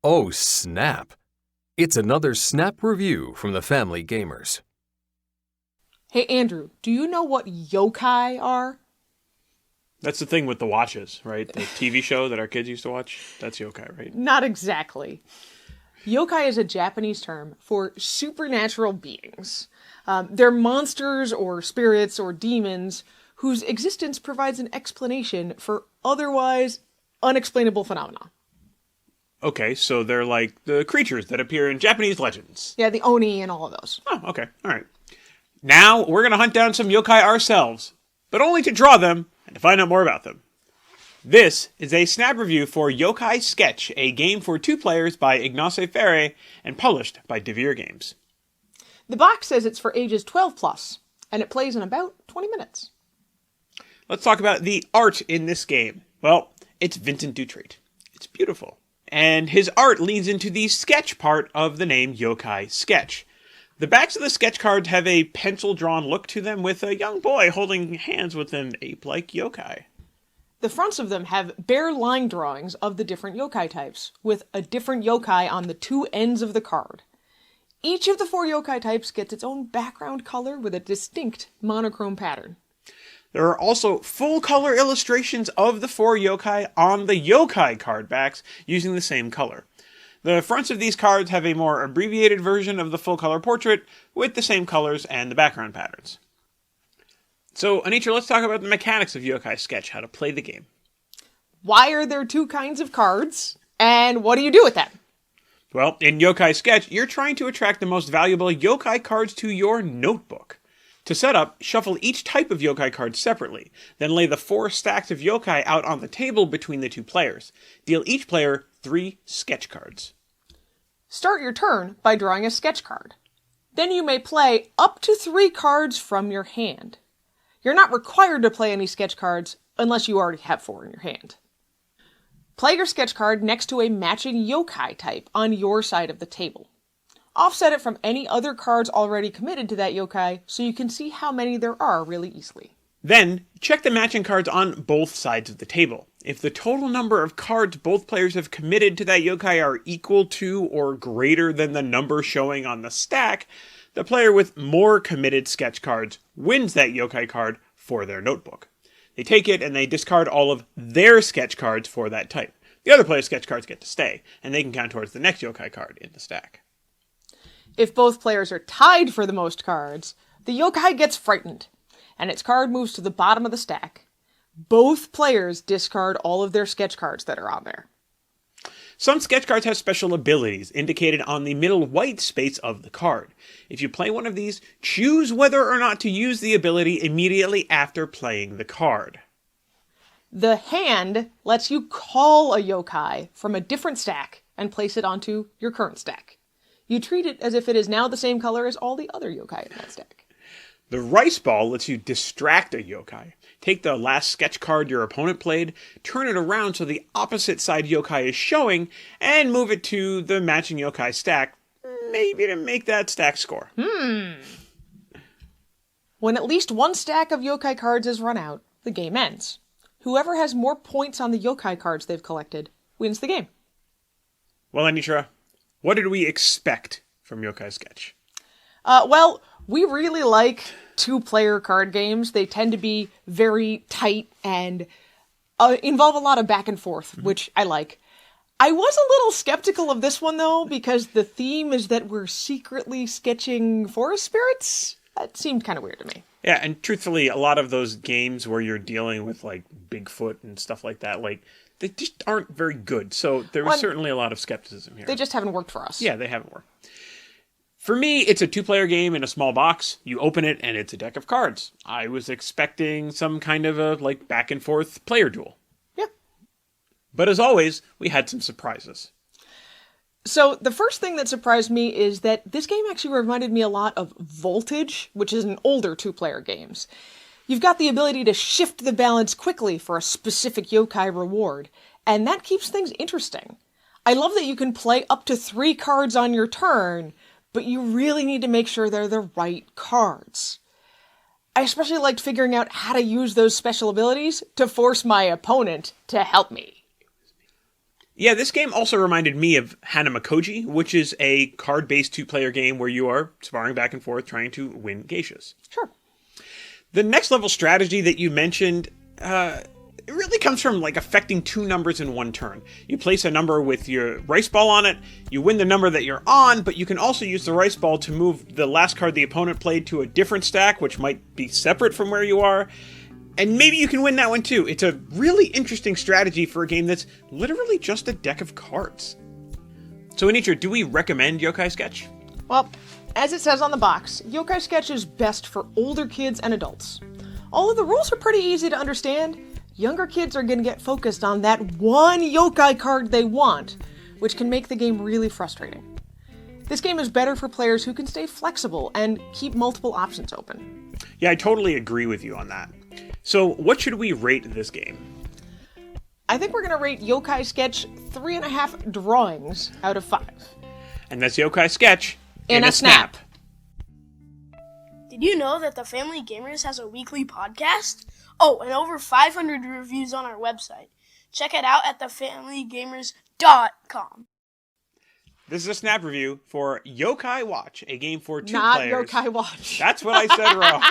Oh, snap! It's another Snap review from the Family Gamers. Hey Andrew, do you know what yokai are? That's the thing with the watches, right? The TV show that our kids used to watch? That's yokai, right? Not exactly. Yokai is a Japanese term for supernatural beings. They're monsters or spirits or demons whose existence provides an explanation for otherwise unexplainable phenomena. Okay, so they're like the creatures that appear in Japanese legends. Yeah, the oni and all of those. Oh, okay, alright. Now, we're gonna hunt down some yokai ourselves, but only to draw them and to find out more about them. This is a Snap review for Yokai Sketch, a game for 2 players by Ignasi Ferré and published by Devir Games. The box says it's for ages 12 plus, and it plays in about 20 minutes. Let's talk about the art in this game. Well, it's Vincent Dutrait. It's beautiful. And his art leads into the sketch part of the name Yokai Sketch. The backs of the sketch cards have a pencil-drawn look to them with a young boy holding hands with an ape-like yokai. The fronts of them have bare line drawings of the different yokai types, with a different yokai on the 2 ends of the card. Each of the 4 yokai types gets its own background color with a distinct monochrome pattern. There are also full-color illustrations of the 4 yokai on the yokai card backs using the same color. The fronts of these cards have a more abbreviated version of the full-color portrait with the same colors and the background patterns. So, Anitra, let's talk about the mechanics of Yokai Sketch, how to play the game. Why are there 2 kinds of cards, and what do you do with them? Well, in Yokai Sketch, you're trying to attract the most valuable yokai cards to your notebook. To set up, shuffle each type of yokai card separately, then lay the 4 stacks of yokai out on the table between the 2 players. Deal each player 3 sketch cards. Start your turn by drawing a sketch card. Then you may play up to 3 cards from your hand. You're not required to play any sketch cards unless you already have 4 in your hand. Play your sketch card next to a matching yokai type on your side of the table. Offset it from any other cards already committed to that yokai so you can see how many there are really easily. Then, check the matching cards on both sides of the table. If the total number of cards both players have committed to that yokai are equal to or greater than the number showing on the stack, the player with more committed sketch cards wins that yokai card for their notebook. They take it and they discard all of their sketch cards for that type. The other player's sketch cards get to stay, and they can count towards the next yokai card in the stack. If both players are tied for the most cards, the yokai gets frightened, and its card moves to the bottom of the stack. Both players discard all of their sketch cards that are on there. Some sketch cards have special abilities indicated on the middle white space of the card. If you play one of these, choose whether or not to use the ability immediately after playing the card. The hand lets you call a yokai from a different stack and place it onto your current stack. You treat it as if it is now the same color as all the other yokai in that stack. The rice ball lets you distract a yokai. Take the last sketch card your opponent played, turn it around so the opposite side yokai is showing, and move it to the matching yokai stack, maybe to make that stack score. When at least 1 stack of yokai cards is run out, the game ends. Whoever has more points on the yokai cards they've collected wins the game. Well, Anitra, what did we expect from Yokai Sketch? Well, we really like 2-player card games. They tend to be very tight and involve a lot of back and forth, which I like. I was a little skeptical of this one, though, because the theme is that we're secretly sketching forest spirits. That seemed kind of weird to me. Yeah, and truthfully, a lot of those games where you're dealing with, like, Bigfoot and stuff like that, like, they just aren't very good. So there was certainly a lot of skepticism here. They just haven't worked for us. Yeah, they haven't worked. For me, it's a 2-player game in a small box. You open it, and it's a deck of cards. I was expecting some kind of a, like, back-and-forth player duel. Yeah. But as always, we had some surprises. So the first thing that surprised me is that this game actually reminded me a lot of Voltage, which is an older 2-player games. You've got the ability to shift the balance quickly for a specific yokai reward, and that keeps things interesting. I love that you can play up to 3 cards on your turn, but you really need to make sure they're the right cards. I especially liked figuring out how to use those special abilities to force my opponent to help me. Yeah, this game also reminded me of Hanamakoji, which is a card-based two-player game where you are sparring back and forth trying to win geishas. Sure. The next level strategy that you mentioned, it really comes from like affecting two numbers in one turn. You place a number with your rice ball on it, you win the number that you're on, but you can also use the rice ball to move the last card the opponent played to a different stack, which might be separate from where you are. And maybe you can win that one too. It's a really interesting strategy for a game that's literally just a deck of cards. So Anitra, do we recommend Yokai Sketch? Well, as it says on the box, Yokai Sketch is best for older kids and adults. All of the rules are pretty easy to understand. Younger kids are going to get focused on that one yokai card they want, which can make the game really frustrating. This game is better for players who can stay flexible and keep multiple options open. Yeah, I totally agree with you on that. So what should we rate this game? I think we're going to rate Yokai Sketch 3.5 drawings out of 5. And that's Yokai Sketch In a snap. Did you know that the Family Gamers has a weekly podcast? Oh, and over 500 reviews on our website. Check it out at thefamilygamers.com. This is a snap review for Yokai Watch, a game for two Not players. Yokai Watch. That's what I said wrong.